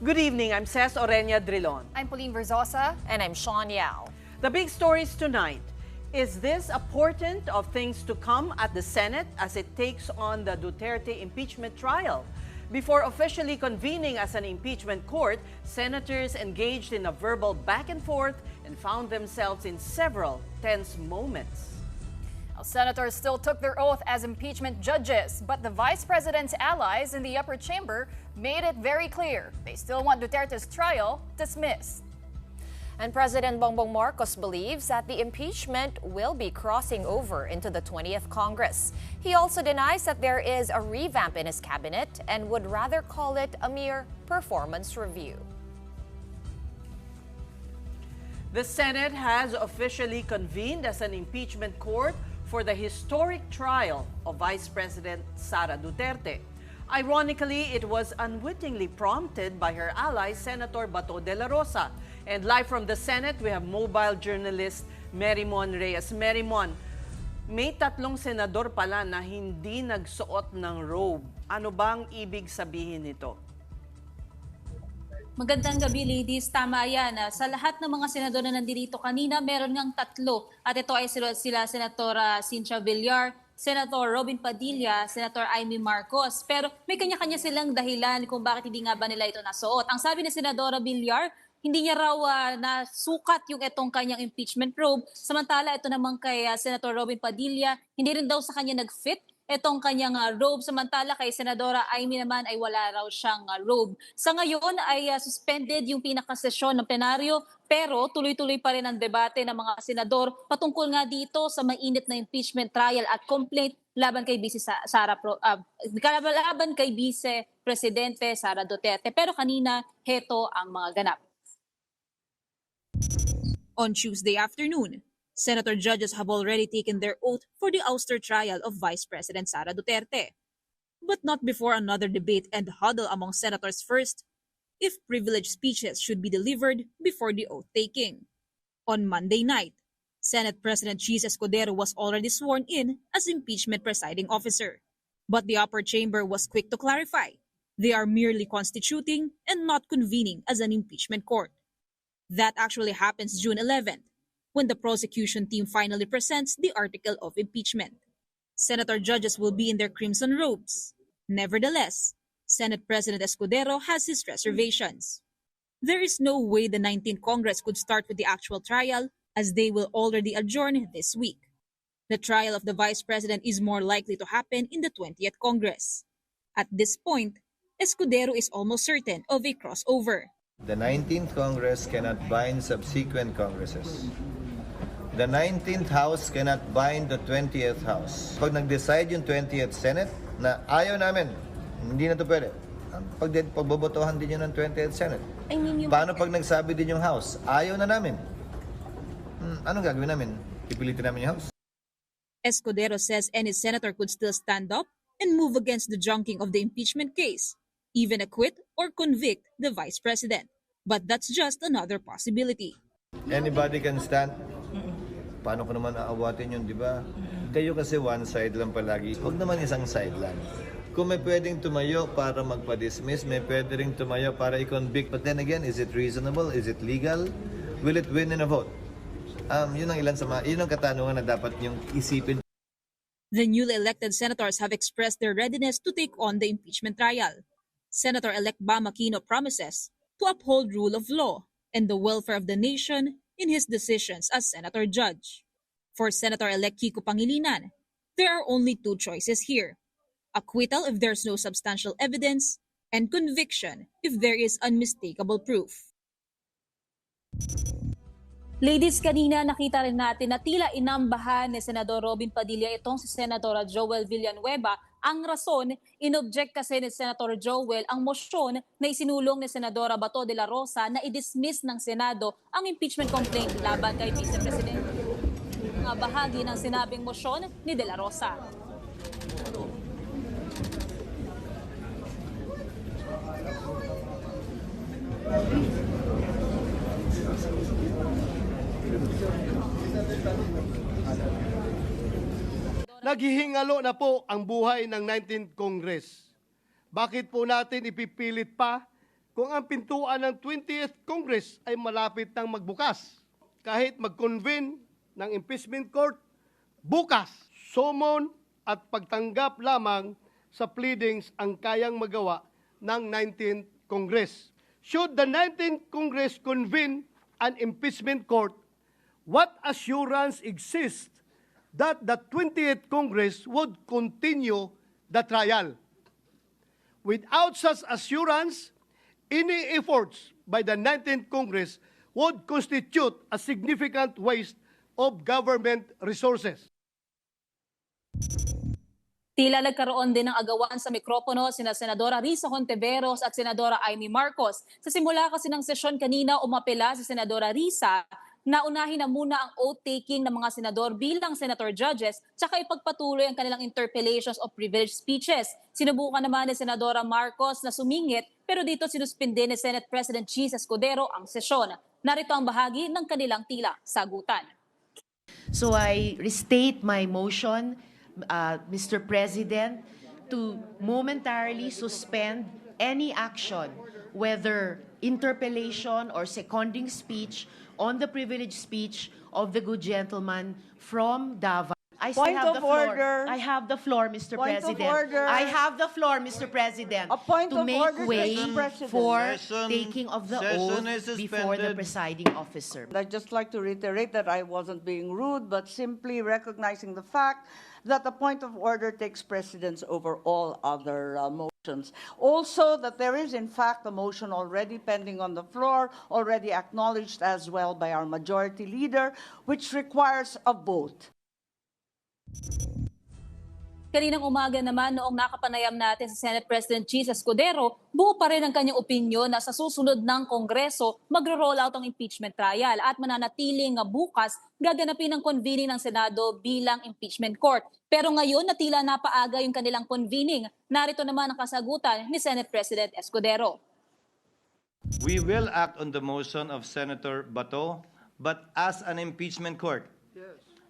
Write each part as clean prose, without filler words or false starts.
Good evening, I'm Ces Oreña-Drilon. I'm Pauline Verzosa. And I'm Shawn Yao. The big stories tonight. Is this a portent of things to come at the Senate as it takes on the Duterte impeachment trial? Before officially convening as an impeachment court, senators engaged in a verbal back and forth and found themselves in several tense moments. Senators still took their oath as impeachment judges, but the vice president's allies in the upper chamber made it very clear they still want Duterte's trial dismissed. And President Bongbong Marcos believes that the impeachment will be crossing over into the 20th Congress. He also denies that there is a revamp in his cabinet and would rather call it a mere performance review. The Senate has officially convened as an impeachment court for the historic trial of Vice President Sara Duterte. Ironically, it was unwittingly prompted by her ally, Senator Bato de la Rosa. And live from the Senate, we have mobile journalist Merimon Reyes. Merimon, may tatlong senador pala na hindi nagsuot ng robe. Ano bang ibig sabihin nito? Magandang gabi, ladies. Tama yan. Sa lahat ng mga senador na nandito kanina, meron ngang tatlo. At ito ay sila Senatora Cynthia Villar, Senator Robin Padilla, Senator Amy Marcos. Pero may kanya-kanya silang dahilan kung bakit hindi nga ba nila ito nasuot. Ang sabi ni Senadora Villar, hindi niya raw nasukat yung itong kanyang impeachment robe. Samantala, ito naman kay Senator Robin Padilla, hindi rin daw sa kanya nag-fit itong kanyang robe. Samantala kay Senadora Amy naman ay wala raw siyang robe. Sa ngayon ay suspended yung pinakasesyon ng plenaryo, pero tuloy-tuloy pa rin ang debate ng mga senador patungkol nga dito sa mainit na impeachment trial at complaint laban kay Vice Sara laban kay Vice Presidente Sara Duterte. Pero kanina, heto ang mga ganap. On Tuesday afternoon, Senator judges have already taken their oath for the ouster trial of Vice President Sara Duterte. But not before another debate and huddle among senators first, if privileged speeches should be delivered before the oath-taking. On Monday night, Senate President Chis Escudero was already sworn in as impeachment presiding officer. But the upper chamber was quick to clarify. They are merely constituting and not convening as an impeachment court. That actually happens June 11th. When the prosecution team finally presents the article of impeachment. Senator judges will be in their crimson robes. Nevertheless, Senate President Escudero has his reservations. There is no way the 19th Congress could start with the actual trial as they will already adjourn this week. The trial of the Vice President is more likely to happen in the 20th Congress. At this point, Escudero is almost certain of a crossover. The 19th Congress cannot bind subsequent Congresses. The 19th House cannot bind the 20th House. Pag nag-decide yung 20th Senate na ayaw namin, hindi na ito pwede. Pagbobotohan din yun ng 20th Senate. Paano pag nagsabi din yung House, ayaw na namin? Anong gagawin namin? Pipilitin namin yung House? Escudero says any senator could still stand up and move against the junking of the impeachment case, even acquit or convict the Vice President. But that's just another possibility. Anybody can stand. Paano ko naman aawatin yun, di ba? Kayo kasi one side lang palagi. Huwag naman isang side lang. Kung may pwedeng tumayo para magpa-dismiss, may pwede ring tumayo para i-convict. But then again, is it reasonable? Is it legal? Will it win in a vote? Yun ang ilan sa yun ang katanungan na dapat yung isipin. The newly elected senators have expressed their readiness to take on the impeachment trial. Senator-elect Bam Aquino promises to uphold rule of law and the welfare of the nation in his decisions as senator judge. For Senator-elect Kiko Pangilinan, there are only two choices here: acquittal if there's no substantial evidence, and conviction if there is unmistakable proof. Ladies, kanina nakita rin natin na tila inambahan ni Senador Robin Padilla itong si Senadora Joel Villanueva. Ang rason, inobject kasi ni Senator Joel ang motion na isinulong ni Senadora Bato de la Rosa na i-dismiss ng Senado ang impeachment complaint laban kay Vice President. Mga bahagi ng sinabing motion ni de la Rosa. Naghihingalo na po ang buhay ng 19th Congress. Bakit po natin ipipilit pa kung ang pintuan ng 20th Congress ay malapit nang magbukas. Kahit mag-convene ng impeachment court, bukas, summon at pagtanggap lamang sa pleadings ang kayang magawa ng 19th Congress. Should the 19th Congress convene an impeachment court, what assurance exists that the 20th Congress would continue the trial? Without such assurance, any efforts by the 19th Congress would constitute a significant waste of government resources. Tila nagkaroon din ng agawaan sa mikropono sina Senadora Risa Hontiveros at Senadora Amy Marcos. Sa simula kasi ng sesyon kanina, umapela si Senadora Risa na unahin na muna ang oath-taking ng mga senador bilang senator judges tsaka ipagpatuloy ang kanilang interpellations o privileged speeches. Sinubukan naman ni Senadora Marcos na sumingit pero dito sinuspinde ni Senate President Ces Escudero ang sesyon. Narito ang bahagi ng kanilang tila sagutan. So I restate my motion, Mr. President, to momentarily suspend any action, whether interpellation or seconding speech, on the privileged speech of the good gentleman from Davao. I still Point have of the floor. order. I have the floor, Mr. Point of President. order. I have the floor, Mr. President, A point to of make order, way Mr. President. for Session- taking of the session oath is before the suspended. presiding officer. I'd just like to reiterate that I wasn't being rude, but simply recognizing the fact that the point of order takes precedence over all other motions. Also, that there is in fact a motion already pending on the floor, already acknowledged as well by our majority leader, which requires a vote. Kaninang umaga naman noong nakapanayam natin sa Senate President Ces Escudero, buo pa rin ang kanyang opinyon na sa susunod ng Kongreso magro-roll out ang impeachment trial at mananatiling bukas gaganapin ang convening ng Senado bilang impeachment court. Pero ngayon na tila napaaga yung kanilang convening, narito naman ang kasagutan ni Senate President Escudero. We will act on the motion of Senator Bato, but as an impeachment court.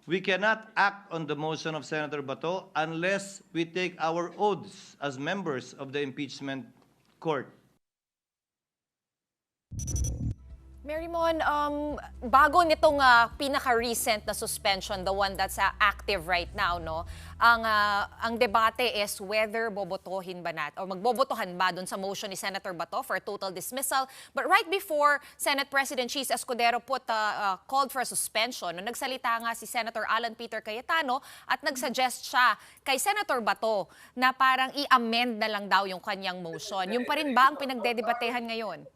We cannot act on the motion of Senator Bato unless we take our oaths as members of the impeachment court. Mary Mon, bago nitong pinaka-recent na suspension, the one that's active right now, no? Ang debate is whether bobotohin ba natin o magbobotohan ba dun sa motion ni Senator Bato for total dismissal. But right before Senate President Ces Escudero called for a suspension, no, nagsalita nga si Senator Alan Peter Cayetano at nagsuggest siya kay Senator Bato na parang i-amend na lang daw yung kanyang motion. Yung pa rin ba ang pinagdedebatehan ngayon?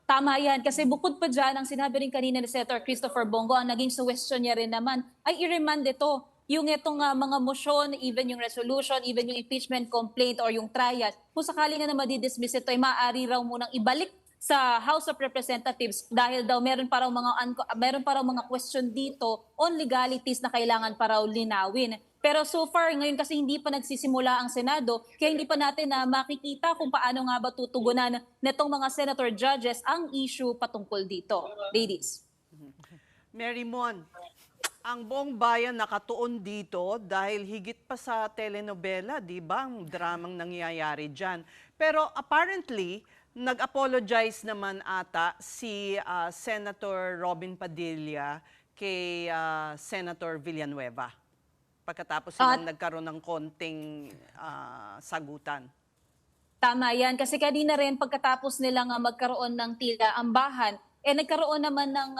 Tama yan, kasi bukod pa dyan, ang sinabi rin kanina ni Senator Christopher Bongo, ang naging suggestion niya rin naman, ay i-remand ito. Yung itong mga motion, even yung resolution, even yung impeachment complaint or yung trial, kung sakali nga na madidismiss ito, ay maaari raw munang ibalik sa House of Representatives dahil daw meron pa raw mga question dito on legalities na kailangan pa raw linawin. Pero so far, ngayon kasi hindi pa nagsisimula ang Senado, kaya hindi pa natin makikita kung paano nga ba tutugunan netong mga senator judges ang issue patungkol dito. Ladies. Mary Mon, ang buong bayan nakatuon dito dahil higit pa sa telenovela, di ba? Ang dramang nangyayari dyan. Pero apparently, nag-apologize naman ata si Senator Robin Padilla kay Senator Villanueva pagkatapos silang nagkaroon ng konting sagutan. Tama yan. Kasi kanina rin pagkatapos nilang magkaroon ng tila ambahan, nagkaroon naman ng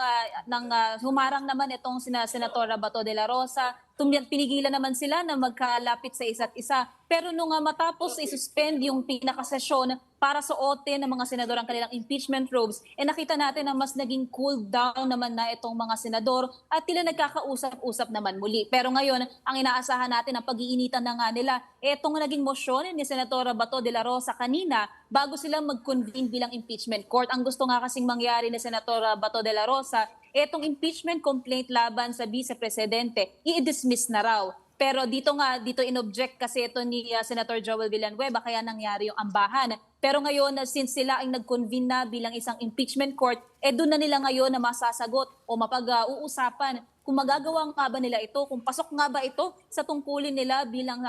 humarang naman itong Senatora Bato de la Rosa. Pinigilan naman sila na magkalapit sa isa't isa. Pero nung matapos i-suspend yung pinakasesyon para suotin ng mga senador ang kanilang impeachment robes, nakita natin na mas naging cool down naman na itong mga senador at tila nagkakausap-usap naman muli. Pero ngayon, ang inaasahan natin ang pag-iinitan na nga nila, itong naging motion ni Senatora Bato de la Rosa kanina bago sila mag-convene bilang impeachment court. Ang gusto nga kasing mangyari ni Senatora Bato de la Rosa, itong impeachment complaint laban sa vice-presidente, i-dismiss na raw. Pero dito in-object kasi ito ni Senator Joel Villanueva, kaya nangyari yung ambahan. Pero ngayon, since sila ay nag-convene na bilang isang impeachment court, doon na nila ngayon na masasagot o mapag-uusapan kung magagawa nga ba nila ito, kung pasok nga ba ito sa tungkulin nila bilang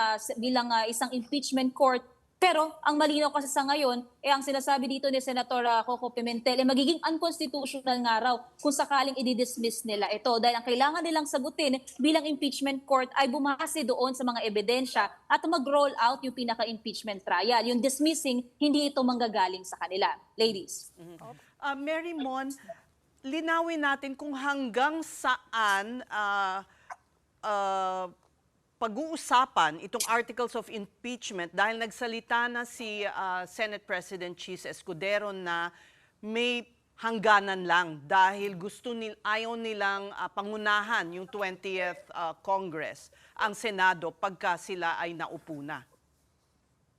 isang impeachment court Pero ang malinaw kasi sa ngayon, ang sinasabi dito ni Senator Coco Pimentel, magiging unconstitutional nga raw kung sakaling i-dismiss nila ito. Dahil ang kailangan nilang sagutin bilang impeachment court ay bumase doon sa mga ebidensya at mag-roll out yung pinaka-impeachment trial. Yung dismissing, hindi ito manggagaling sa kanila. Ladies. Mary Mon, linawin natin kung hanggang saan pag-uusapan itong articles of impeachment dahil nagsalita na si Senate President Chis Escudero na may hangganan lang dahil ayaw nilang pangunahan yung 20th Congress, ang Senado, pagka sila ay naupo na.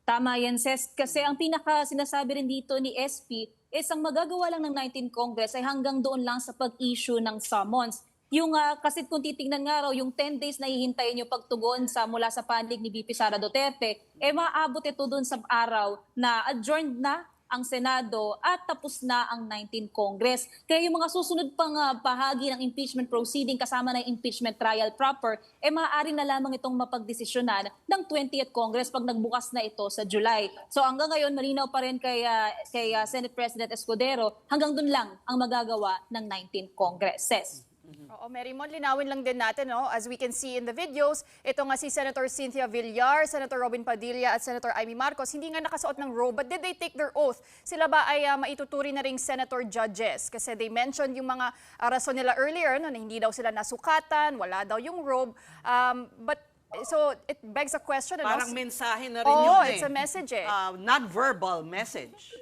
Tama yan, Ces. Kasi ang pinaka sinasabi rin dito ni SP is ang magagawa lang ng 19th Congress ay hanggang doon lang sa pag-issue ng summons. Yung kasi kung titingnan nga raw, yung 10 days na hihintayin yung pagtugon mula sa panig ni VP Sara Duterte, maaabot ito doon sa araw na adjourned na ang Senado at tapos na ang 19th Congress. Kaya yung mga susunod pang bahagi ng impeachment proceeding kasama ng impeachment trial proper, maaari na lamang itong mapagdesisyonan ng 20th Congress pag nagbukas na ito sa July. So hanggang ngayon, malinaw pa rin kay Senate President Escudero, hanggang doon lang ang magagawa ng 19th Congress. Oo, Mary Mon, linawin lang din natin, no? As we can see in the videos, ito nga si Senator Cynthia Villar, Senator Robin Padilla at Senator Amy Marcos, hindi nga nakasuot ng robe, but did they take their oath? Sila ba ay maituturi na ring senator judges? Kasi they mentioned yung mga rason nila earlier, no, na hindi daw sila nasukatan, wala daw yung robe. So it begs a question. Parang mensahe na rin yun it's a message not verbal message.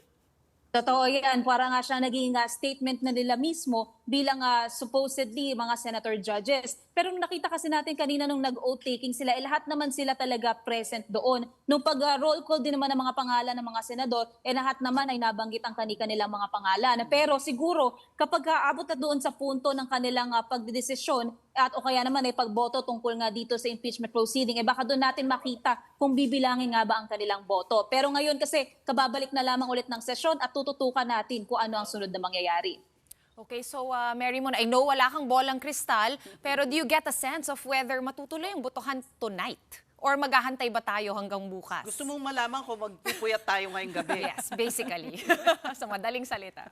Totoo yan. Para nga siya naging statement na nila mismo bilang supposedly mga senator judges. Pero nung nakita kasi natin kanina nung nag-oath taking sila, lahat naman sila talaga present doon. Nung pag-roll call din naman ng mga pangalan ng mga senador, lahat naman ay nabanggit ang kanilang mga pangalan. Pero siguro kapag aabot na doon sa punto ng kanilang pagdedesisyon at o kaya naman ay pagboto tungkol nga dito sa impeachment proceeding, baka doon natin makita kung bibilangin nga ba ang kanilang boto. Pero ngayon kasi kababalik na lamang ulit ng sesyon at tututukan natin kung ano ang sunod na mangyayari. Okay, so Mary Mon, I know wala kang bolang kristal, pero do you get a sense of whether matutuloy ang botohan tonight? Or maghahantay ba tayo hanggang bukas? Gusto mong malaman kung magpupuyat tayo ngayong gabi? Yes, basically. Sa madaling salita.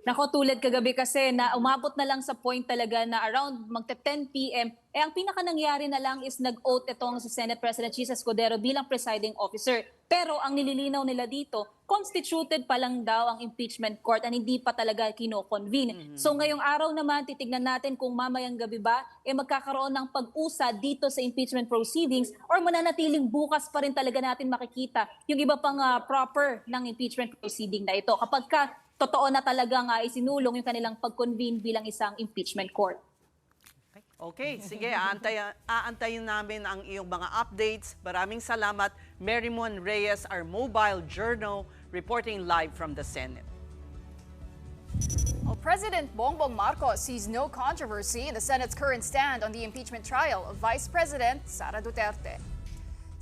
Nako, tulad kagabi kasi na umabot na lang sa point talaga na around magte-10 p.m. Ang pinaka nangyari na lang is nag-oath itong si Senate President Chis Escudero bilang presiding officer. Pero ang nililinaw nila dito, constituted pa lang daw ang impeachment court at hindi pa talaga kino-convene. So ngayong araw naman, titignan natin kung mamayang gabi ba magkakaroon ng pag-usa dito sa impeachment proceedings or mananatiling bukas pa rin talaga natin makikita yung iba pang proper ng impeachment proceeding na ito. Kapag totoo na talagang isinulong yung kanilang pag-convene bilang isang impeachment court. Okay, sige, aantayin namin ang iyong mga updates. Maraming salamat, Mary Mon Reyes, our mobile journal, reporting live from the Senate. Well, President Bongbong Marcos sees no controversy in the Senate's current stand on the impeachment trial of Vice President Sara Duterte.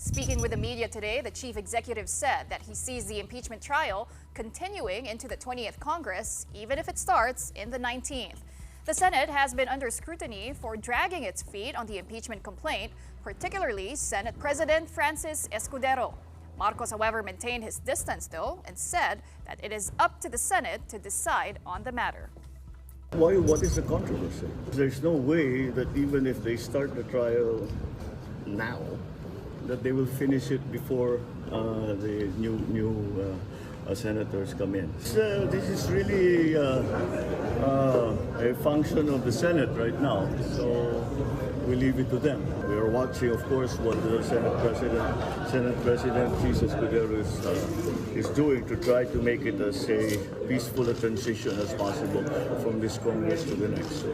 Speaking with the media today, the chief executive said that he sees the impeachment trial continuing into the 20th Congress, even if it starts in the 19th. The Senate has been under scrutiny for dragging its feet on the impeachment complaint, particularly Senate President Francis Escudero. Marcos, however, maintained his distance, though, and said that it is up to the Senate to decide on the matter. What is the controversy? There's no way that even if they start the trial now, that they will finish it before the new senators come in. This is really a function of the Senate right now, so we leave it to them. We are watching, of course, what the Senate President Chis Escudero is doing to try to make it as a peaceful a transition as possible from this Congress to the next.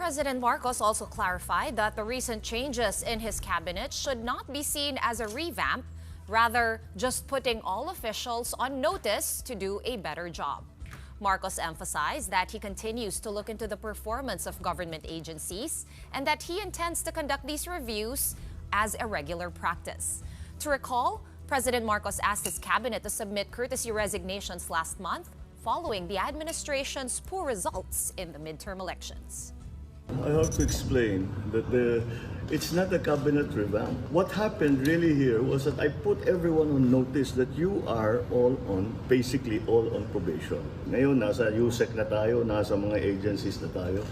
President Marcos also clarified that the recent changes in his cabinet should not be seen as a revamp, rather just putting all officials on notice to do a better job. Marcos emphasized that he continues to look into the performance of government agencies and that he intends to conduct these reviews as a regular practice. To recall, President Marcos asked his cabinet to submit courtesy resignations last month following the administration's poor results in the midterm elections. I have to explain that it's not a cabinet revamp. What happened really here was that I put everyone on notice that you are basically all on probation. Ngayon, nasa USEC na tayo, nasa mga agencies na tayo.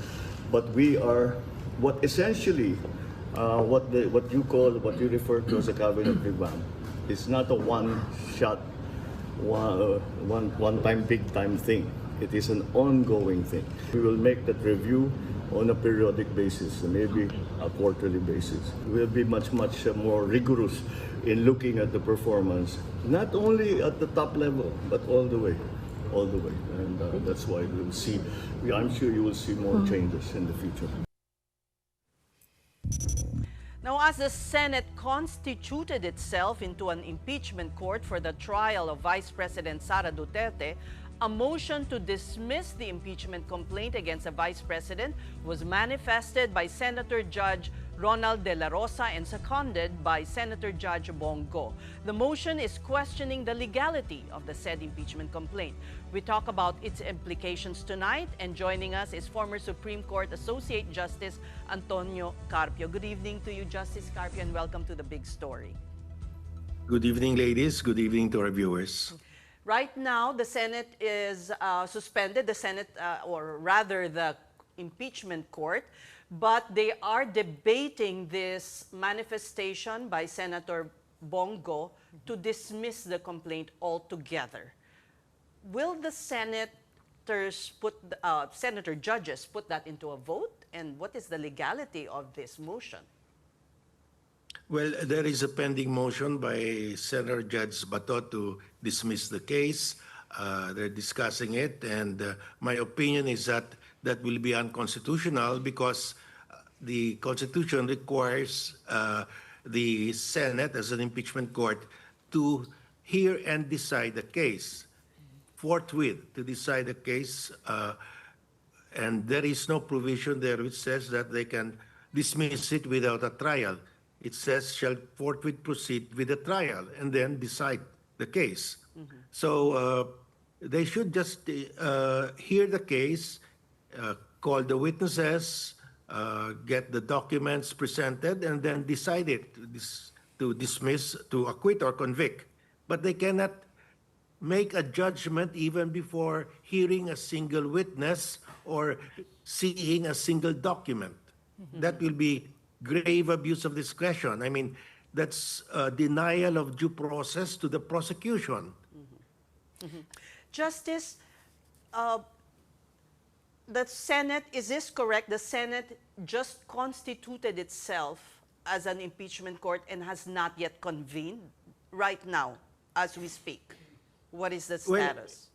But we are, what essentially, what you refer to as a cabinet revamp, is not a one-shot, one-time, big-time thing. It is an ongoing thing. We will make that review on a periodic basis, maybe a quarterly basis. We'll be much more rigorous in looking at the performance, not only at the top level, but all the way. And that's why we'll see, I'm sure you will see more changes in the future. Now, as the Senate constituted itself into an impeachment court for the trial of Vice President Sara Duterte, a motion to dismiss the impeachment complaint against the Vice President was manifested by Senator Judge Ronald De La Rosa and seconded by Senator Judge Bongo. The motion is questioning the legality of the said impeachment complaint. We talk about its implications tonight, and joining us is former Supreme Court Associate Justice Antonio Carpio. Good evening to you, Justice Carpio, and welcome to The Big Story. Good evening, ladies. Good evening to our viewers. Right now, the Senate is suspended, or rather the impeachment court, but they are debating this manifestation by Senator Bongo to dismiss the complaint altogether. Will the Senator judges put that into a vote? And what is the legality of this motion? Well, there is a pending motion by Senator Judge Bato to dismiss the case. They're discussing it, and my opinion is that that will be unconstitutional because the Constitution requires the Senate as an impeachment court to hear and decide the case forthwith, to decide the case, and there is no provision there which says that they can dismiss it without a trial. It says shall forthwith proceed with the trial and then decide the case. So they should just hear the case, call the witnesses, get the documents presented, and then decide it to dismiss, to acquit or convict. But they cannot make a judgment even before hearing a single witness or seeing a single document. That will be grave abuse of discretion. I mean, that's a denial of due process to the prosecution. Justice, the Senate, is this correct? The Senate just constituted itself as an impeachment court and has not yet convened right now as we speak. What is the status?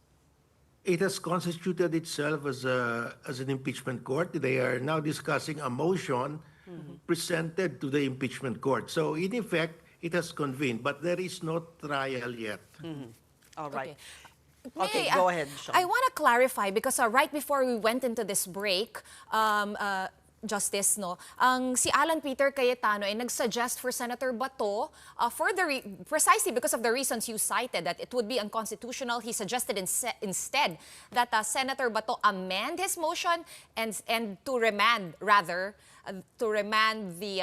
It has constituted itself as an impeachment court. They are now discussing a motion presented to the impeachment court. So in effect, it has convened, but there is no trial yet. All right. Okay, go ahead, Shawn. I want to clarify because right before we went into this break, Justice, si Alan Peter Cayetano ay nagsuggest for Senator Bato precisely because of the reasons you cited that it would be unconstitutional. He suggested instead that Senator Bato amend his motion and to remand the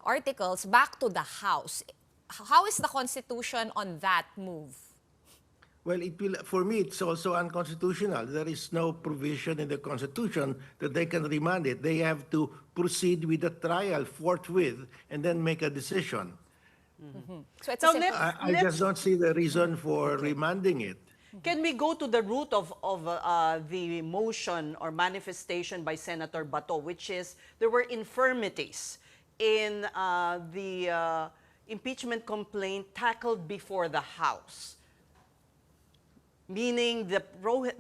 articles back to the House. How is the Constitution on that move? Well, for me, it's also unconstitutional. There is no provision in the Constitution that they can remand it. They have to proceed with the trial forthwith and then make a decision. So it's I just don't see the reason for remanding it. Can we go to the root of the motion or manifestation by Senator Bato, which is there were infirmities in the impeachment complaint tackled before the House? Meaning the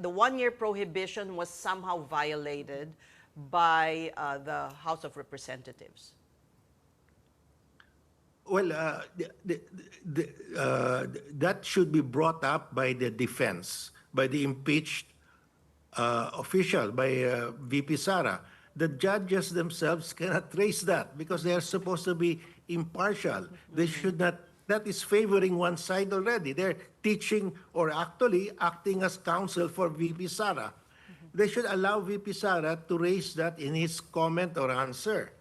one-year prohibition was somehow violated by the House of Representatives. Well, that should be brought up by the defense, by the impeached official, by VP Sara. The judges themselves cannot raise that because they are supposed to be impartial. They should not. That is favoring one side already. They're teaching or actually acting as counsel for VP Sara. they should allow VP Sara to raise that in his comment or answer.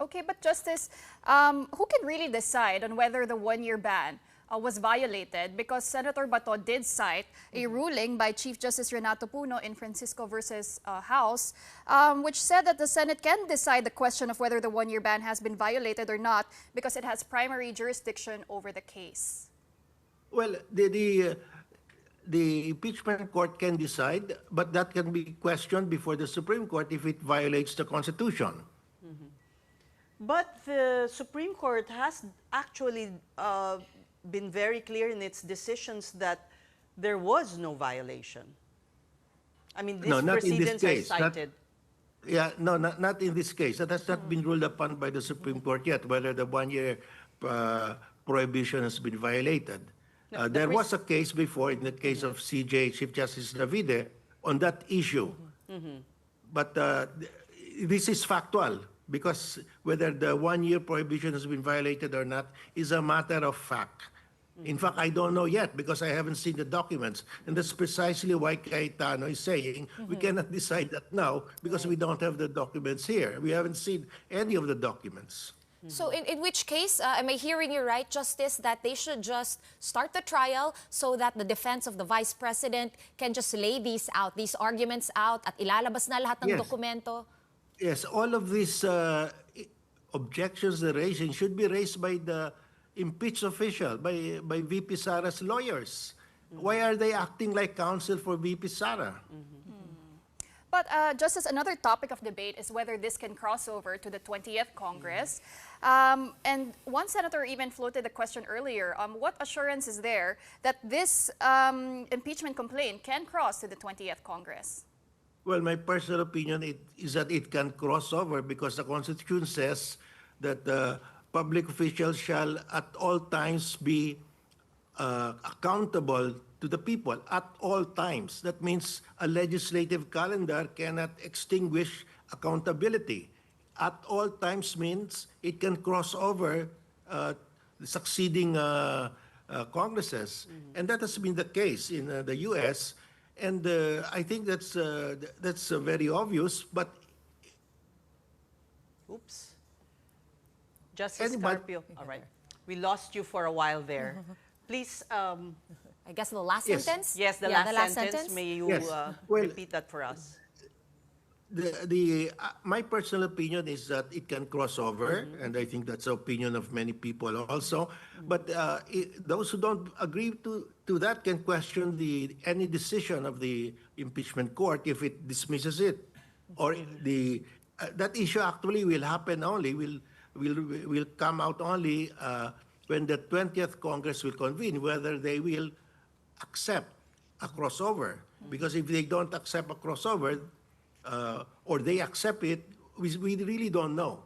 Okay, but Justice, who can really decide on whether the one-year ban was violated? Because Senator Bato did cite a ruling by Chief Justice Renato Puno in Francisco versus House, which said that the Senate can decide the question of whether the one-year ban has been violated or not because it has primary jurisdiction over the case. Well, the impeachment court can decide, but that can be questioned before the Supreme Court if it violates the Constitution. But the Supreme Court has actually been very clear in its decisions that there was no violation. I mean, these precedents are cited. Not in this case. That has not been ruled upon by the Supreme Court yet, whether the one-year prohibition has been violated. There was a case before, in the case of CJ, Chief Justice Davide, on that issue. But this is factual, because whether the one-year prohibition has been violated or not is a matter of fact. In fact, I don't know yet because I haven't seen the documents. And that's precisely why Cayetano is saying we cannot decide that now because we don't have the documents here. We haven't seen any of the documents. So in which case, am I hearing you right, Justice, that they should just start the trial so that the defense of the Vice President can just lay these arguments out at ilalabas na lahat ng dokumento? Yes, all of these objections they're raising should be raised by the impeached official, by VP Sara's lawyers. Why are they acting like counsel for VP Sara? But Justice, another topic of debate is whether this can cross over to the 20th Congress. And one senator even floated the question earlier, what assurance is there that this impeachment complaint can cross to the 20th Congress? Well, my personal opinion is that it can cross over because the Constitution says that public officials shall at all times be accountable to the people at all times. That means a legislative calendar cannot extinguish accountability. At all times means it can cross over the succeeding Congresses. And that has been the case in the U.S. And I think that's very obvious, but... Oops. Justice Carpio. All right. We lost you for a while there. Please... I guess the last sentence? Yes, the last sentence. May you repeat that for us? My personal opinion is that it can cross over, and I think that's the opinion of many people also. But those who don't agree to that can question any decision of the impeachment court if it dismisses it. Or that issue actually will happen only, will come out only when the 20th Congress will convene, whether they will accept a crossover. Because if they don't accept a crossover, or they accept it, we really don't know.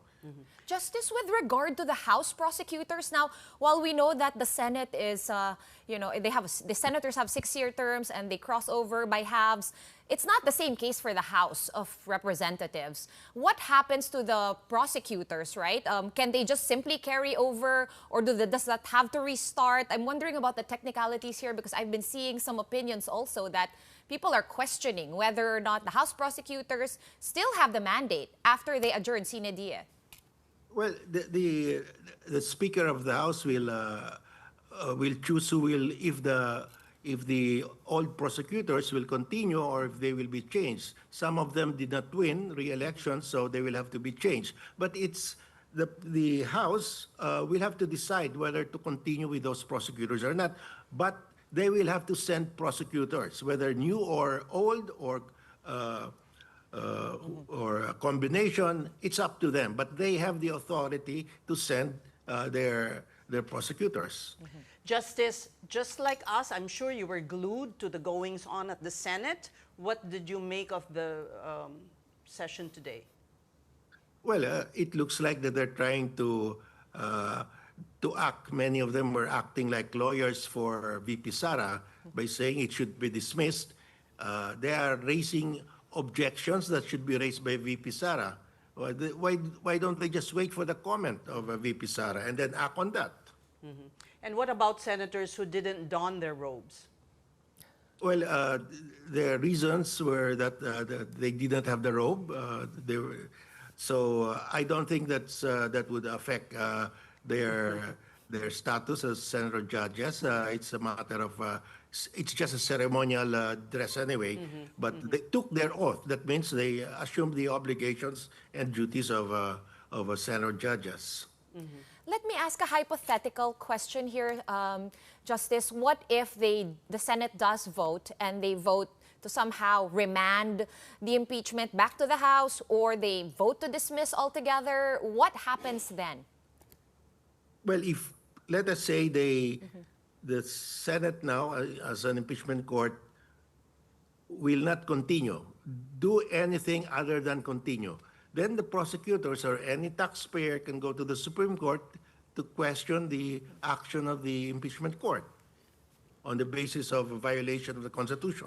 Justice, with regard to the House prosecutors, now, while we know that the Senate is, the senators have 6-year terms and they cross over by halves, it's not the same case for the House of Representatives. What happens to the prosecutors, right? Can they just simply carry over, or does that have to restart? I'm wondering about the technicalities here because I've been seeing some opinions also that people are questioning whether or not the House prosecutors still have the mandate after they adjourn sine die. Well, the Speaker of the House will choose who will, if the old prosecutors will continue or if they will be changed. Some of them did not win re-election, so they will have to be changed. But it's the House will have to decide whether to continue with those prosecutors or not. But they will have to send prosecutors, whether new or old or a combination. It's up to them. But they have the authority to send their prosecutors. Justice, just like us, I'm sure you were glued to the goings-on at the Senate. What did you make of the session today? Well, it looks like that they're trying to act. Many of them were acting like lawyers for VP Sara by saying it should be dismissed. They are raising objections that should be raised by VP Sara. Why don't they just wait for the comment of VP Sara and then act on that? And what about senators who didn't don their robes? Well, the reasons were that they didn't have the robe. I don't think that would affect their status as senator judges. It's a matter of it's just a ceremonial dress anyway. But they took their oath. That means they assumed the obligations and duties of senator judges. Let me ask a hypothetical question here, Justice. What if the Senate does vote and they vote to somehow remand the impeachment back to the House, or they vote to dismiss altogether? What happens then? Well, if let us say the Senate now, as an impeachment court, will not continue, do anything other than continue, then the prosecutors or any taxpayer can go to the Supreme Court to question the action of the impeachment court on the basis of a violation of the Constitution.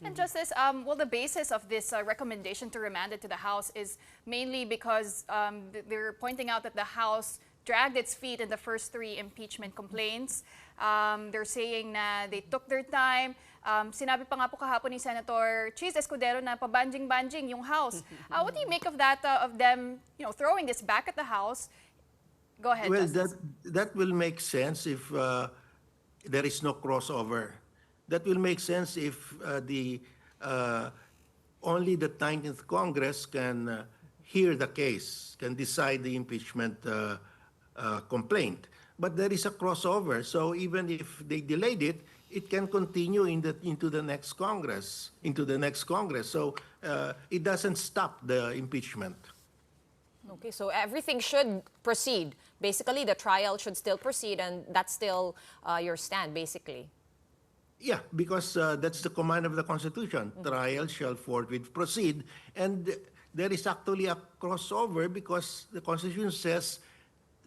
And Justice, well, the basis of this recommendation to remand it to the House is mainly because they're pointing out that the House dragged its feet in the first 3 impeachment complaints. They're saying na they took their time. Sinabi pa nga po kahapon ni Senator Cheese Escudero na pabanjing-banjing yung House. What do you make of that, of them throwing this back at the House? Go ahead, Well, Justice. that will make sense if there is no crossover. That will make sense if only the 19th Congress can hear the case, can decide the impeachment complaint. But there is a crossover, so even if they delayed it, it can continue into the next Congress. So it doesn't stop the impeachment. Okay, so everything should proceed. Basically, the trial should still proceed, and that's still your stand, basically. Yeah, because that's the command of the Constitution. Trial shall forthwith proceed. And there is actually a crossover because the Constitution says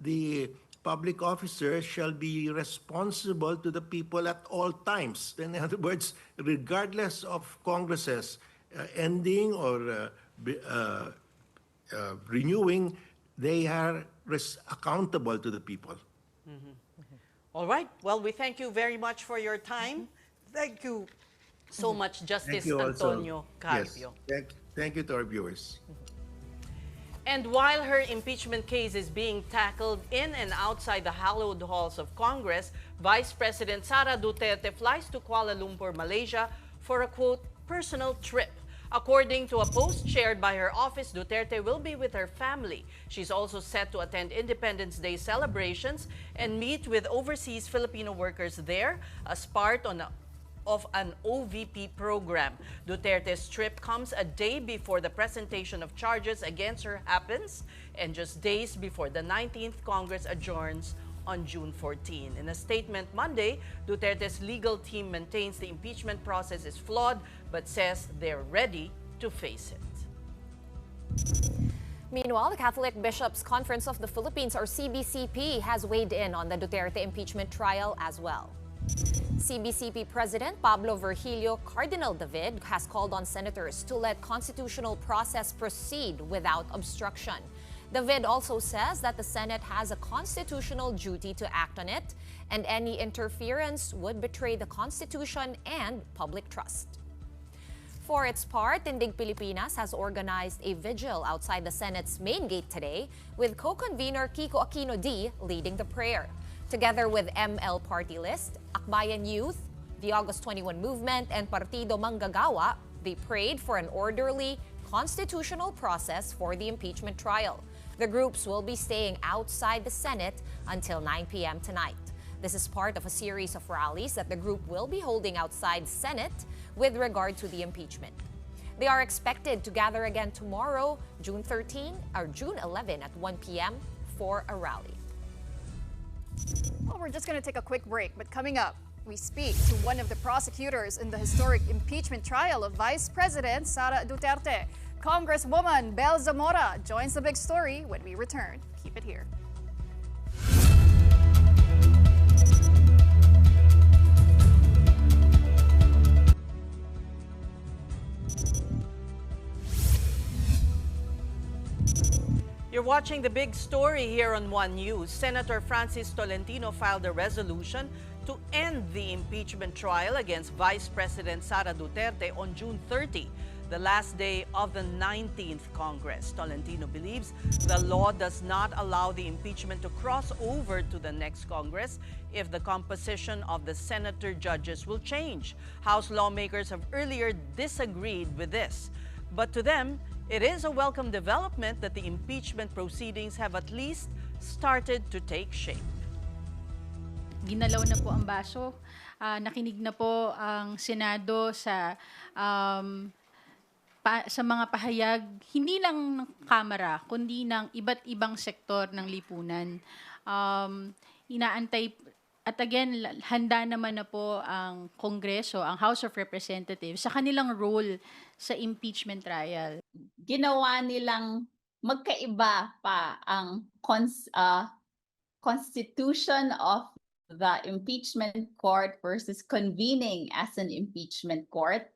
the public officer shall be responsible to the people at all times. In other words, regardless of Congresses ending or renewing, they are accountable to the people. All right. Well, we thank you very much for your time. Thank you so much, Justice Antonio Carpio. Yes. Thank you to our viewers. And while her impeachment case is being tackled in and outside the hallowed halls of Congress, Vice President Sara Duterte flies to Kuala Lumpur, Malaysia for a, quote, personal trip. According to a post shared by her office, Duterte will be with her family. She's also set to attend Independence Day celebrations and meet with overseas Filipino workers there as part of an OVP program. Duterte's trip comes a day before the presentation of charges against her happens and just days before the 19th Congress adjourns on June 14. In a statement Monday, Duterte's legal team maintains the impeachment process is flawed but says they're ready to face it. Meanwhile, the Catholic Bishops' Conference of the Philippines, or CBCP, has weighed in on the Duterte impeachment trial as well. CBCP President Pablo Virgilio Cardinal David has called on senators to let constitutional process proceed without obstruction. David also says that the Senate has a constitutional duty to act on it, and any interference would betray the Constitution and public trust. For its part, Tindig Pilipinas has organized a vigil outside the Senate's main gate today, with co-convener Kiko Aquino D leading the prayer. Together with ML Party List, Akbayan Youth, the August 21 Movement, and Partido Manggagawa, they prayed for an orderly constitutional process for the impeachment trial. The groups will be staying outside the Senate until 9 p.m. tonight. This is part of a series of rallies that the group will be holding outside Senate with regard to the impeachment. They are expected to gather again tomorrow, June 11 at 1 p.m. for a rally. Well, we're just going to take a quick break, but coming up, we speak to one of the prosecutors in the historic impeachment trial of Vice President Sara Duterte. Congresswoman Bel Zamora joins the big story when we return. Keep it here. You're watching the big story here on One News. Senator Francis Tolentino filed a resolution to end the impeachment trial against Vice President Sara Duterte on June 30, the last day of the 19th Congress. Tolentino believes the law does not allow the impeachment to cross over to the next Congress if the composition of the senator judges will change. House lawmakers have earlier disagreed with this, but to them, it is a welcome development that the impeachment proceedings have at least started to take shape. Ginalaw na po ang baso. Nakinig na po ang Senado sa mga pahayag, hindi lang ng Kamara, kundi ng iba't ibang sektor ng lipunan. Inaantay, at again, handa naman na po ang Kongreso, ang House of Representatives, sa kanilang role sa impeachment trial. Ginawa nilang magkaiba pa ang constitution of the impeachment court versus convening as an impeachment court.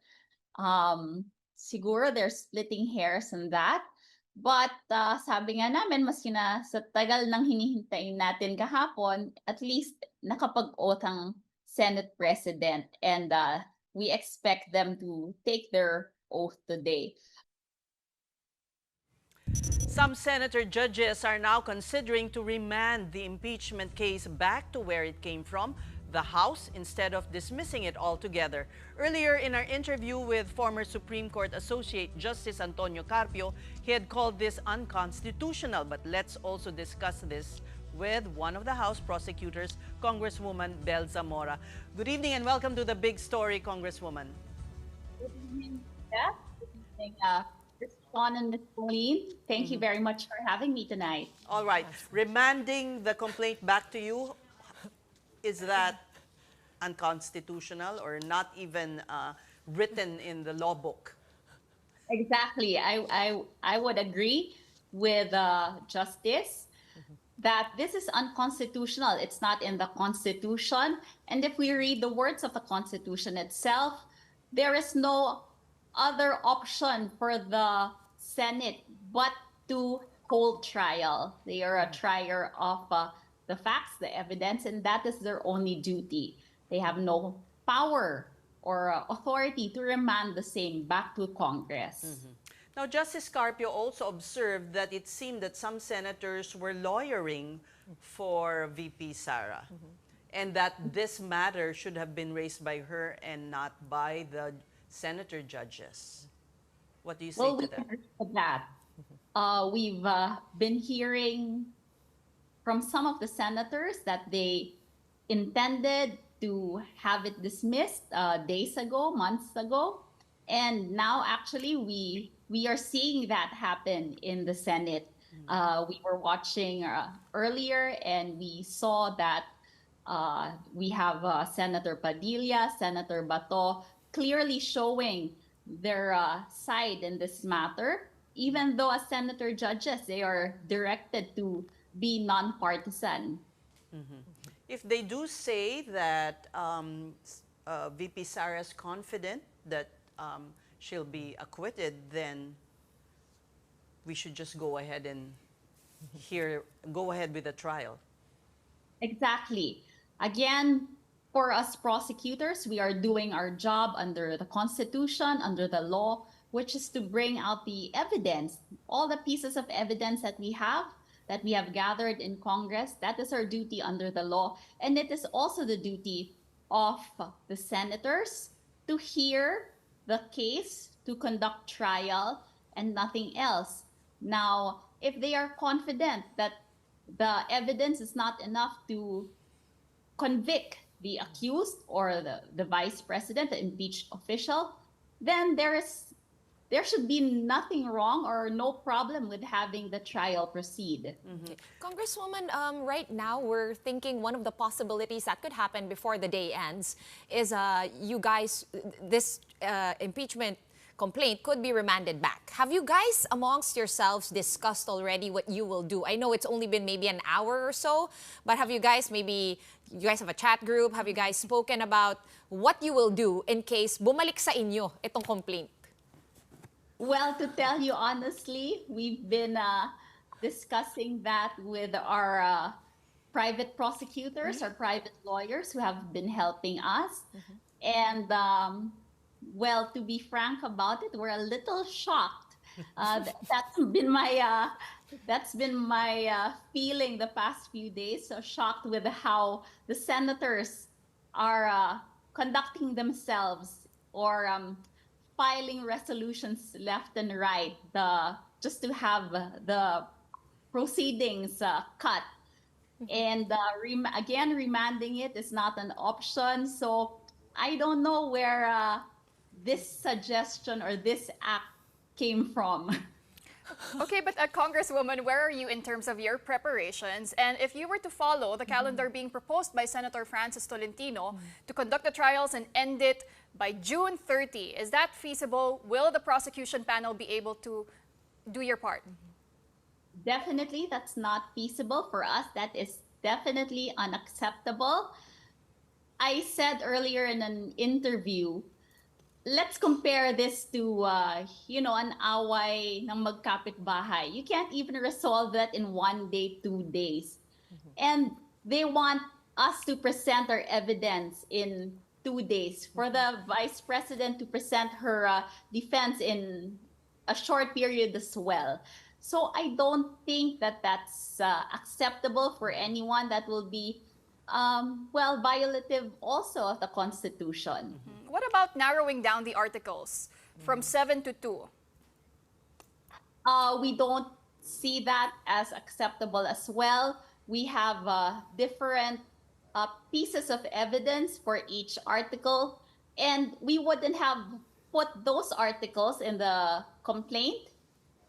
Siguro they're splitting hairs on that. But sabi nga namin, maski na sa tagal ng hinihintay natin kahapon, at least nakapag-oath ang Senate President, and we expect them to take their oath today. Some senator judges are now considering to remand the impeachment case back to where it came from, the House, instead of dismissing it altogether. Earlier in our interview with former Supreme Court Associate Justice Antonio Carpio, he had called this unconstitutional. But let's also discuss this with one of the House prosecutors, Congresswoman Bel Zamora. Good evening and welcome to The Big Story, Congresswoman. Good evening, Jeff. Good evening, Shawn and Ms. Pauline. Thank you very much for having me tonight. All right. Remanding the complaint back to you, is that unconstitutional or not even written in the law book? Exactly. I would agree with Justice that this is unconstitutional. It's not in the Constitution. And if we read the words of the Constitution itself, there is no other option for the Senate but to hold trial. They are a trier of the facts, the evidence, and that is their only duty. They have no power or authority to remand the same back to Congress. Now, Justice Carpio also observed that it seemed that some senators were lawyering for VP Sara, and that this matter should have been raised by her and not by the senator judges. What do you say to that? Well, we've been hearing from some of the senators that they intended to have it dismissed days ago, months ago. And now actually we are seeing that happen in the Senate. We were watching earlier and we saw that we have Senator Padilla, Senator Bato clearly showing their side in this matter, even though as senator judges, they are directed to be nonpartisan. If they do say that VP Sara is confident that she'll be acquitted, then we should just go ahead and go ahead with the trial. Exactly. Again, for us prosecutors, we are doing our job under the Constitution, under the law, which is to bring out the evidence, all the pieces of evidence that we have gathered in Congress. That is our duty under the law. And it is also the duty of the senators to hear the case, to conduct trial, and nothing else. Now, if they are confident that the evidence is not enough to convict the accused or the vice president, the impeached official, then there should be nothing wrong or no problem with having the trial proceed. Congresswoman, right now we're thinking one of the possibilities that could happen before the day ends is you guys, this impeachment complaint could be remanded back. Have you guys amongst yourselves discussed already what you will do? I know it's only been maybe an hour or so, but have you guys have a chat group? Have you guys spoken about what you will do in case bumalik sa inyo itong complaint? Well, to tell you honestly, we've been discussing that with our private prosecutors or private lawyers who have been helping us. And well, to be frank about it, we're a little shocked. That's been my feeling the past few days. So shocked with how the senators are conducting themselves or filing resolutions left and right, just to have the proceedings cut. And again, remanding it is not an option. So I don't know where this suggestion or this act came from. Okay, but Congresswoman, where are you in terms of your preparations? And if you were to follow the calendar being proposed by Senator Francis Tolentino to conduct the trials and end it by June 30, is that feasible? Will the prosecution panel be able to do your part? Definitely, that's not feasible for us. That is definitely unacceptable. I said earlier in an interview, let's compare this to, an away ng magkapitbahay. You can't even resolve that in 1 day, 2 days. And they want us to present our evidence in 2 days, for the Vice President to present her defense in a short period as well. So I don't think that that's acceptable for anyone. That will be, violative also of the Constitution. What about narrowing down the articles from 7 to 2? We don't see that as acceptable as well. We have different pieces of evidence for each article, and we wouldn't have put those articles in the complaint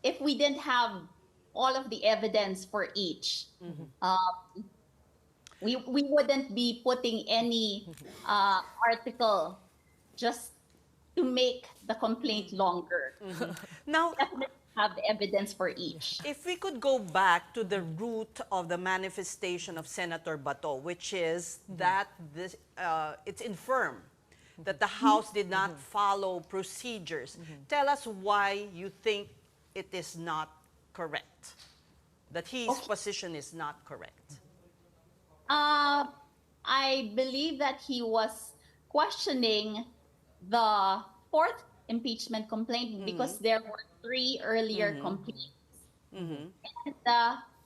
if we didn't have all of the evidence for each. We wouldn't be putting any article just to make the complaint longer. Now, definitely have the evidence for each. if we could go back to the root of the manifestation of Senator Bato, which is that it's infirm that the House did not follow procedures. Tell us why you think it is not correct, that his position is not correct. I believe that he was questioning the fourth impeachment complaint because there were 3 earlier complaints. And,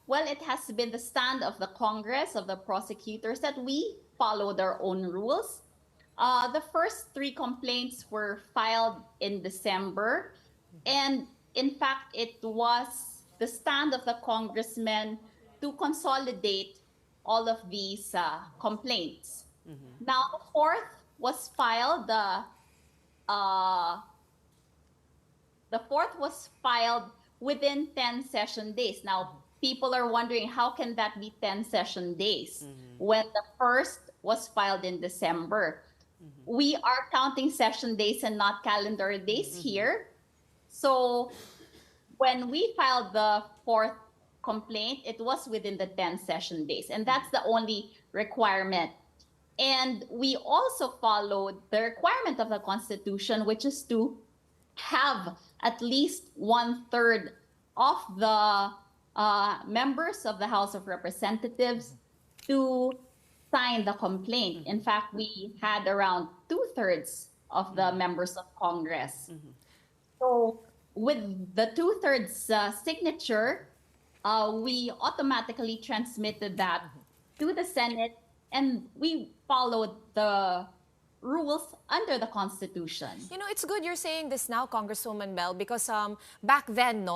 it has been the stand of the Congress, of the prosecutors, that we follow their own rules. The first 3 complaints were filed in December, and in fact, it was the stand of the congressmen to consolidate all of these complaints. Now, the fourth was filed. The fourth was filed within 10 session days. Now, people are wondering, how can that be 10 session days when the first was filed in December? We are counting session days and not calendar days here. So when we filed the fourth complaint, it was within the 10 session days, and that's the only requirement. And we also followed the requirement of the Constitution, which is to have at least 1/3 of the members of the House of Representatives to sign the complaint. In fact, we had around 2/3 of the members of Congress. So with the 2/3 signature, we automatically transmitted that to the Senate, and we followed the rules under the Constitution. You know, it's good you're saying this now, Congresswoman Bell, because back then,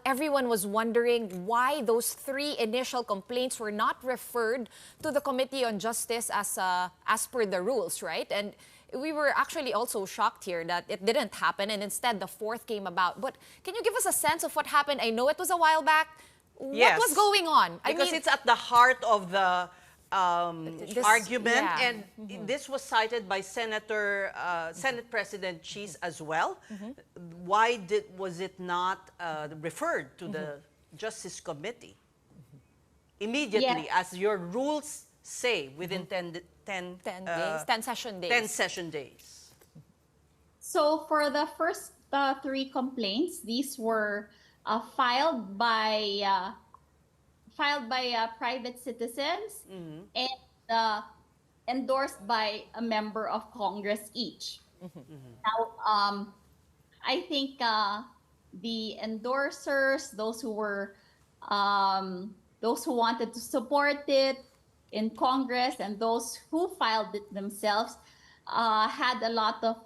everyone was wondering why those 3 initial complaints were not referred to the Committee on Justice as per the rules, right? And we were actually also shocked here that it didn't happen, and instead the fourth came about. But can you give us a sense of what happened? I know it was a while back. Yes. What was going on? Because it's at the heart of the argument, and this was cited by Senate President Cheese as well. Why was it not referred to the Justice Committee immediately, as your rules say, within 10 session days? 10 session days. So for the first 3 complaints, these were filed filed by private citizens and endorsed by a member of Congress each. Now, I think the endorsers, those who wanted to support it in Congress, and those who filed it themselves, had a lot of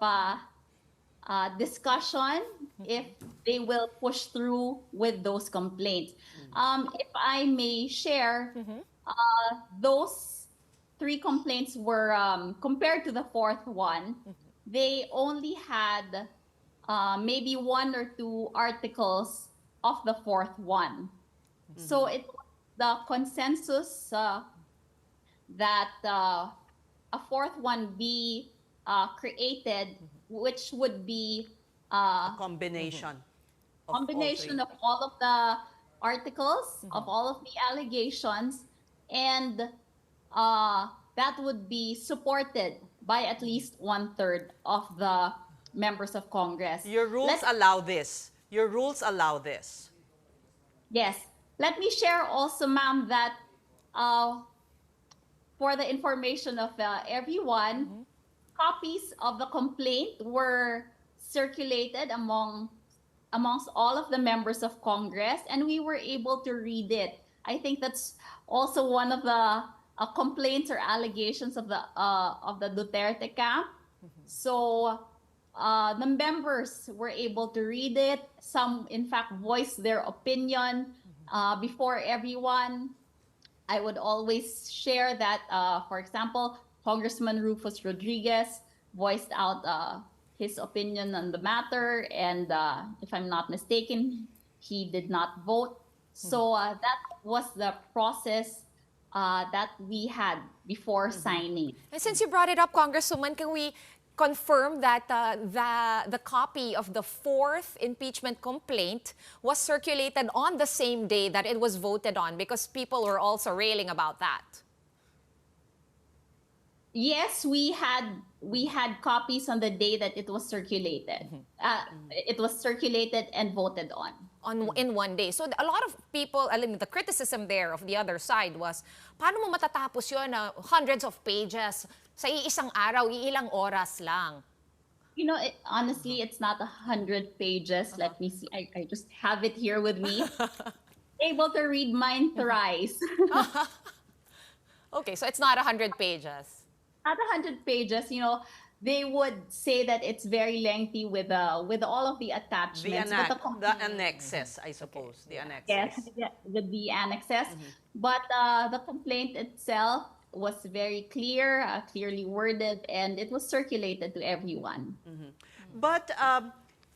discussion if they will push through with those complaints. If I may share, those 3 complaints were compared to the 4th one. They only had maybe 1 or 2 articles of the 4th one. So it was the consensus that a 4th one be created, which would be A combination. of all of the articles, of all of the allegations, and that would be supported by at least 1/3 of the members of Congress. Your rules allow this. Your rules allow this. Yes. Let me share also, ma'am, that for the information of everyone, copies of the complaint were circulated amongst all of the members of Congress, and we were able to read it. I think that's also one of the complaints or allegations of the Duterte camp. So the members were able to read it. Some, in fact, voiced their opinion before everyone. I would always share that, for example, Congressman Rufus Rodriguez voiced out his opinion on the matter, and if I'm not mistaken, he did not vote. So that was the process that we had before signing. And since you brought it up, Congresswoman, can we confirm that the copy of the 4th impeachment complaint was circulated on the same day that it was voted on? Because people were also railing about that. Yes, we had copies on the day that it was circulated. It was circulated and voted on. In one day. So a lot of people, the criticism there of the other side was, paano mo matatapos yun na hundreds of pages sa iisang araw, iilang oras lang? You know, honestly, it's not 100 pages. Let me see. I just have it here with me. Able to read mine thrice. Okay, so it's not 100 pages. Not 100 pages, you know. They would say that it's very lengthy with all of the attachments. The annexes, I suppose. The annexes. Yes, with the annexes. But the complaint itself was very clear, clearly worded, and it was circulated to everyone. But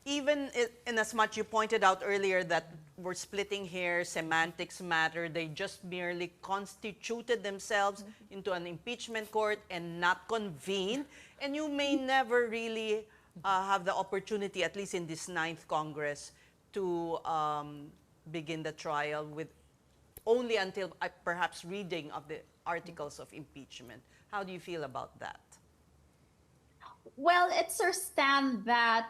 even in as much you pointed out earlier that we're splitting hairs, semantics matter, they just merely constituted themselves into an impeachment court and not convened. And you may never really have the opportunity, at least in this 9th Congress, to begin the trial with only until perhaps reading of the articles of impeachment. How do you feel about that? Well, it's our stand that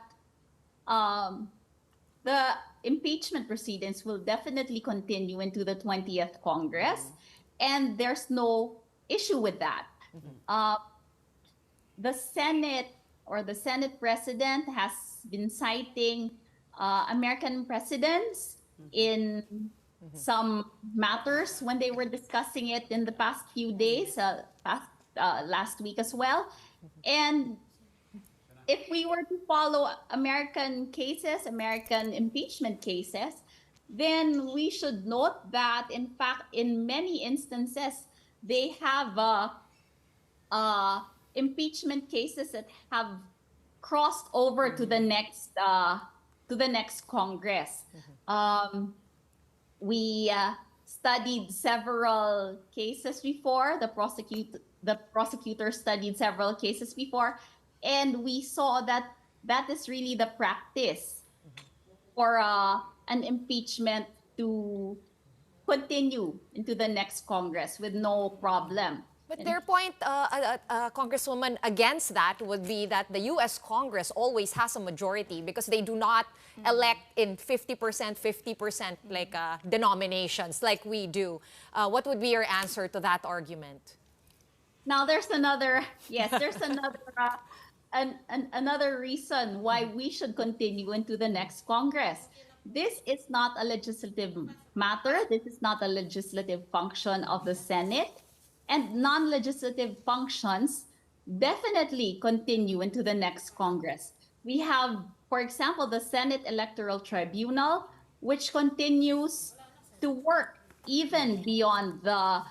the impeachment proceedings will definitely continue into the 20th Congress, and there's no issue with that. The Senate or the Senate President has been citing American presidents in some matters when they were discussing it in the past few days, last week as well. And if we were to follow American cases, American impeachment cases, then we should note that, in fact, in many instances, they have impeachment cases that have crossed over to the next Congress. We studied several cases before. The prosecutor studied several cases before, and we saw that that is really the practice for an impeachment to continue into the next Congress with no problem. But their point, Congresswoman, against that would be that the U.S. Congress always has a majority because they do not elect in 50%, 50% like denominations like we do. What would be your answer to that argument? Now there's another, yes, there's another another reason why we should continue into the next Congress. This is not a legislative matter. This is not a legislative function of the Senate. And non-legislative functions definitely continue into the next Congress. We have, for example, the Senate Electoral Tribunal, which continues to work even beyond the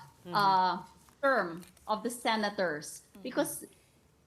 term of the senators, because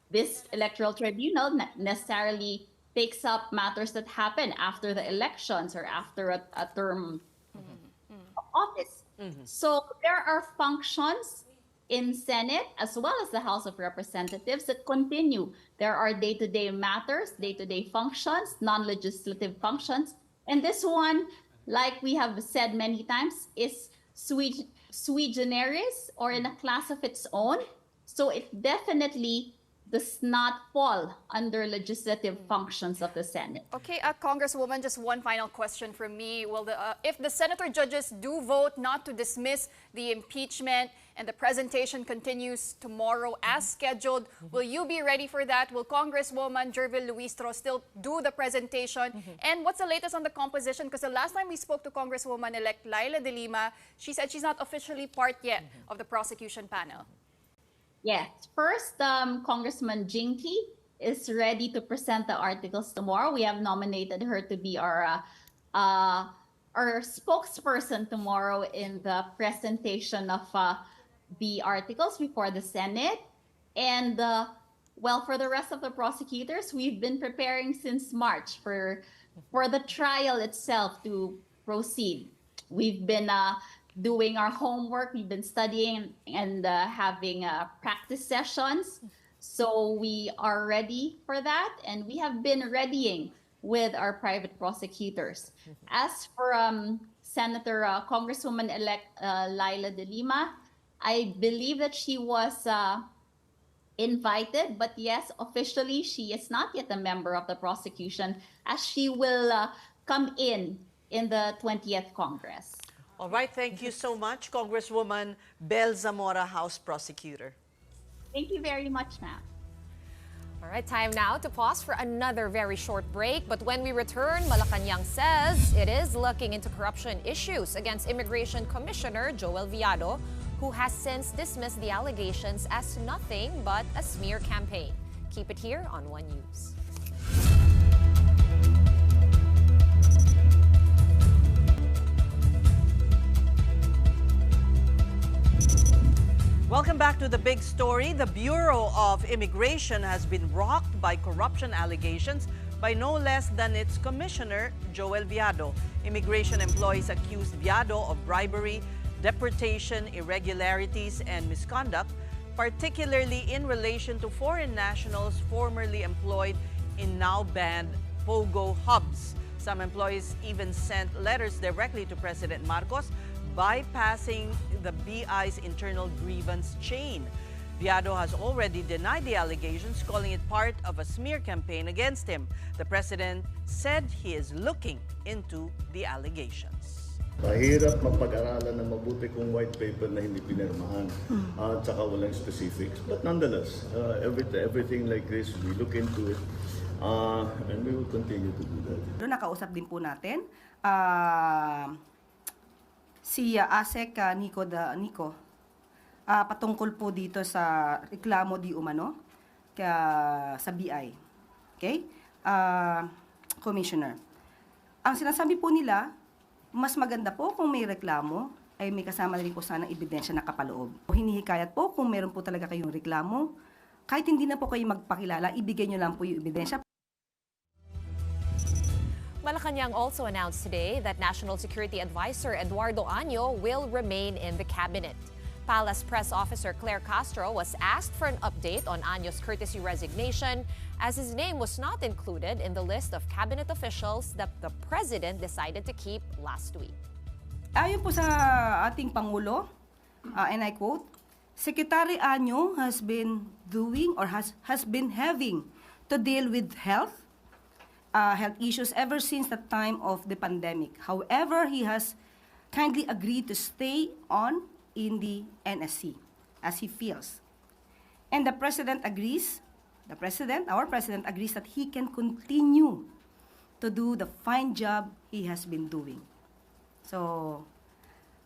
this electoral tribunal necessarily takes up matters that happen after the elections or after a term of office. So there are functions in Senate as well as the House of Representatives that continue. There are day-to-day matters, day-to-day functions, non-legislative functions. And this one, like we have said many times, is sui generis or in a class of its own. So it definitely does not fall under legislative functions of the Senate. Okay, Congresswoman, just one final question from me. Will if the senator judges do vote not to dismiss the impeachment and the presentation continues tomorrow as scheduled, will you be ready for that? Will Congresswoman Jervil Luistro still do the presentation? And what's the latest on the composition? Because the last time we spoke to Congresswoman-elect Laila de Lima, she said she's not officially part yet of the prosecution panel. Yes. First, Congressman Jinky is ready to present the articles tomorrow. We have nominated her to be our spokesperson tomorrow in the presentation of the articles before the Senate. And, well, for the rest of the prosecutors, we've been preparing since March for the trial itself to proceed. We've been doing our homework, we've been studying and having practice sessions. So we are ready for that, and we have been readying with our private prosecutors. As for Senator Congresswoman-elect Laila de Lima, I believe that she was invited, but yes, officially she is not yet a member of the prosecution, as she will come in the 20th Congress. All right, thank you so much, Congresswoman Bel Zamora, House Prosecutor. Thank you very much, ma'am. All right, time now to pause for another very short break. But when we return, Malacanang says it is looking into corruption issues against Immigration Commissioner Joel Viado, who has since dismissed the allegations as nothing but a smear campaign. Keep it here on One News. Welcome back to the big story. The Bureau of Immigration has been rocked by corruption allegations by no less than its commissioner, Joel Viado. Immigration employees accused Viado of bribery, deportation, irregularities, and misconduct, particularly in relation to foreign nationals formerly employed in now-banned POGO hubs. Some employees even sent letters directly to President Marcos, bypassing the BI's internal grievance chain. Viado has already denied the allegations, calling it part of a smear campaign against him. The president said he is looking into the allegations. Mahirap mapag-aralan ng mabuti kung white paper na hindi pinirmahan at saka walang specifics. But nonetheless, everything like this, we look into it and we will continue to do that. Nakausap din po natin si ASEC Nico patungkol po dito sa reklamo di umano sa BI. Okay? Commissioner. Ang sinasabi po nila, mas maganda po kung may reklamo ay may kasama na rin po sana ebidensya na kapaloob. Hinihikayat po kung meron po talaga kayong reklamo, kahit hindi na po kayo magpakilala, ibigay nyo lang po yung ebidensya. Malacanang also announced today that National Security Advisor Eduardo Año will remain in the cabinet. Palace Press Officer Claire Castro was asked for an update on Año's courtesy resignation, as his name was not included in the list of cabinet officials that the president decided to keep last week. Ayon po sa ating Pangulo, and I quote, Secretary Anyo has been doing or has been having to deal with health issues ever since the time of the pandemic. However, he has kindly agreed to stay on in the NSC as he feels. And our president agrees that he can continue to do the fine job he has been doing. So,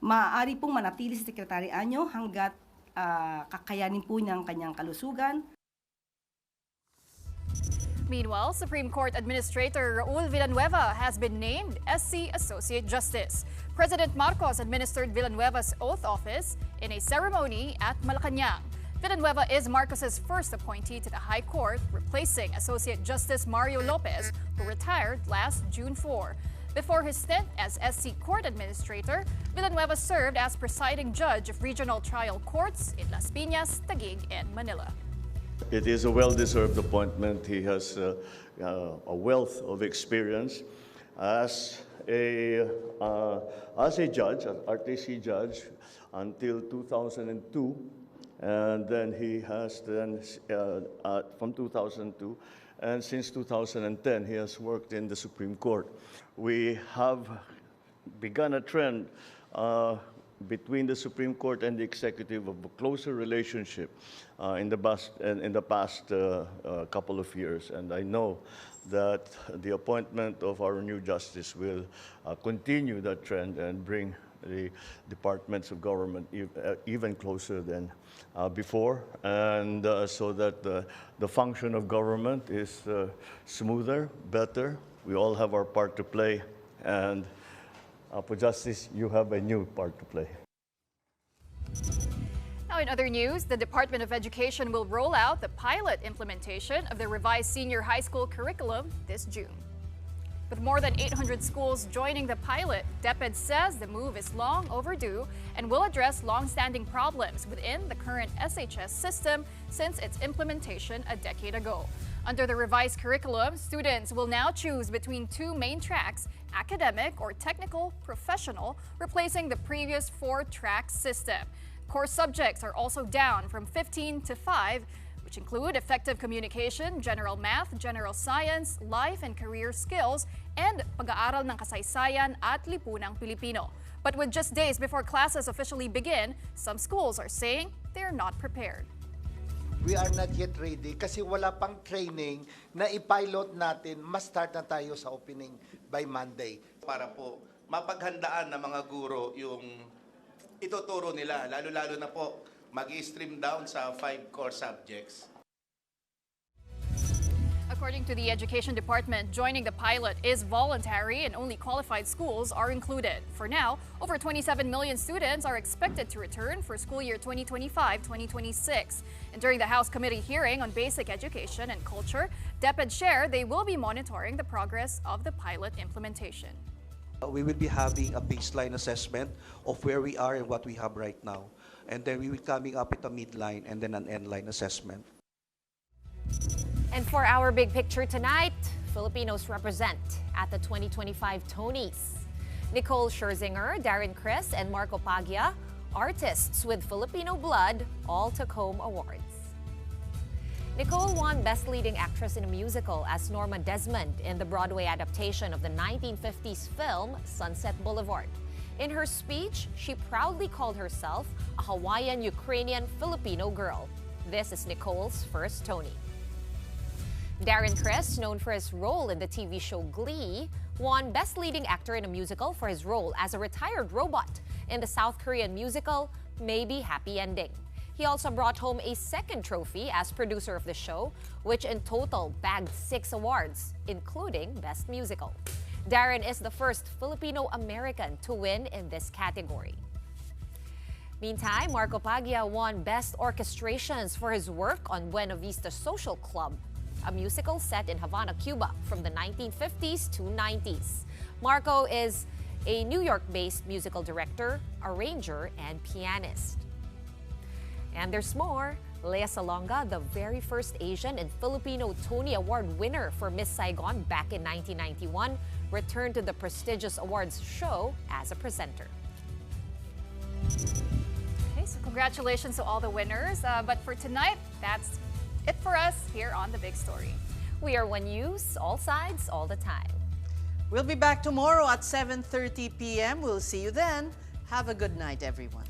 maaari pong manatili si Secretary Anyo hanggat kakayanin po niyang kanyang kalusugan. Meanwhile, Supreme Court Administrator Raul Villanueva has been named SC Associate Justice. President Marcos administered Villanueva's oath office in a ceremony at Malacanang. Villanueva is Marcos's first appointee to the High Court, replacing Associate Justice Mario Lopez, who retired last June 4. Before his stint as SC Court Administrator, Villanueva served as presiding judge of regional trial courts in Las Piñas, Taguig, and Manila. It is a well-deserved appointment. He has a wealth of experience as a judge, an RTC judge, until 2002. And then he has from 2002, and since 2010, he has worked in the Supreme Court. We have begun a trend between the Supreme Court and the executive of a closer relationship in the past couple of years, and I know that the appointment of our new justice will continue that trend and bring the departments of government even closer than before, and so that the function of government is smoother, better. We all have our part to play, and for justice, you have a new part to play. Now, in other news, the Department of Education will roll out the pilot implementation of the revised senior high school curriculum this June. With more than 800 schools joining the pilot, DepEd says the move is long overdue and will address long-standing problems within the current SHS system since its implementation a decade ago. Under the revised curriculum, students will now choose between two main tracks, academic or technical professional, replacing the previous 4-track system. Core subjects are also down from 15 to 5, which include effective communication, general math, general science, life and career skills, and pag-aaral ng kasaysayan at lipunang Pilipino. But with just days before classes officially begin, some schools are saying they're not prepared. We are not yet ready kasi wala pang training na i-pilot natin, ma-start na tayo sa opening by Monday. Para po mapaghandaan ng mga guro yung ituturo nila, lalo-lalo na po mag-stream down sa 5 core subjects. According to the Education Department, joining the pilot is voluntary and only qualified schools are included. For now, over 27 million students are expected to return for school year 2025-2026. And during the House Committee hearing on Basic Education and Culture, DepEd shared they will be monitoring the progress of the pilot implementation. We will be having a baseline assessment of where we are and what we have right now. And then we will be coming up with a midline and then an endline assessment. And for our big picture tonight, Filipinos represent at the 2025 Tonys. Nicole Scherzinger, Darren Criss, and Marco Paglia, artists with Filipino blood, all took home awards. Nicole won Best Leading Actress in a Musical as Norma Desmond in the Broadway adaptation of the 1950s film Sunset Boulevard. In her speech, she proudly called herself a Hawaiian-Ukrainian Filipino girl. This is Nicole's first Tony. Darren Criss, known for his role in the TV show Glee, won Best Leading Actor in a Musical for his role as a retired robot in the South Korean musical Maybe Happy Ending. He also brought home a second trophy as producer of the show, which in total bagged 6 awards, including Best Musical. Darren is the first Filipino-American to win in this category. Meantime, Marco Paglia won Best Orchestrations for his work on Buena Vista Social Club, a musical set in Havana, Cuba from the 1950s to 90s. Marco is a New York-based musical director, arranger, and pianist. And there's more. Lea Salonga, the very first Asian and Filipino Tony Award winner for Miss Saigon back in 1991, returned to the prestigious awards show as a presenter. Okay, so Congratulations to all the winners. But for tonight, that's it for us here on The Big Story. We are One News, all sides, all the time. We'll be back tomorrow at 7:30 p.m. We'll see you then. Have a good night, everyone.